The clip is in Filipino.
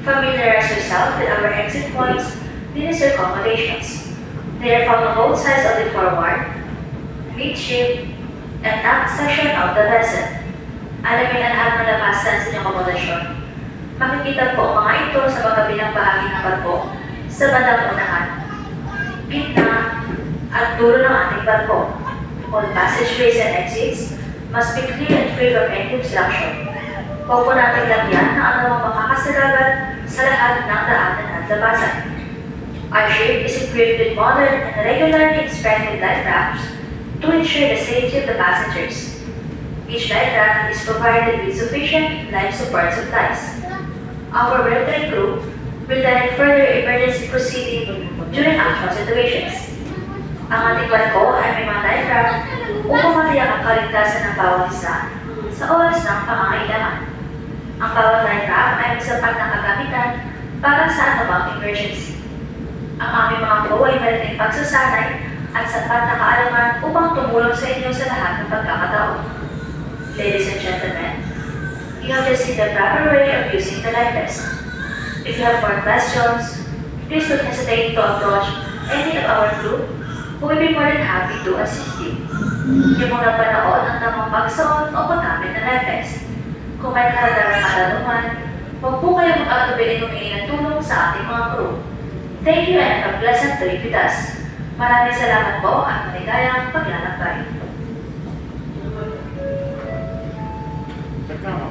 Familiarize yourself with our exit points, these accommodations. They are found on both sides of the forward, midship, and aft section of the vessel. Alamin ang lahat ng labasan sa inyong akomodasyon. Makikita po ang mga ito sa magkabilang bahagi ng barko sa bandang unahan, gitna, at dulo ng ating barko. All passageways and exits must be clear and free from any obstruction. Huwag po natin lagyan na anumang makakasalagan sa lahat ng daanan at labasan. Our ship is equipped with modern and regularly inspected life rafts to ensure the safety of the passengers. Each life raft is provided with sufficient life support supplies. Our military crew will direct further emergency proceeding during actual situations. Ang ating barko ay may mga life raft upang matiyak ang kaligtasan ng bawat isa sa oras ng pangangailangan. Ang bawat life raft ay may sapat na kagamitan para sa anumang emergency. Ang aming mga crew ay malaking pagsasanay at sapat na kaalaman upang tumulong sa inyo sa lahat ng pagkakataon. Ladies and gentlemen, you have just seen the proper way of using the life vest. If you have more questions, please don't hesitate to approach any of our crew who will be more than happy to assist you. Yung muna panood ang tamang pagsuot o paggamit ng life vest. Kung may karagdagang katanungan, huwag po kayong mag-atubilin humingi ng tulong sa ating mga crew. Thank you and have a pleasant trip with us. Maraming salamat po at maligayang paglalakbay. Tama.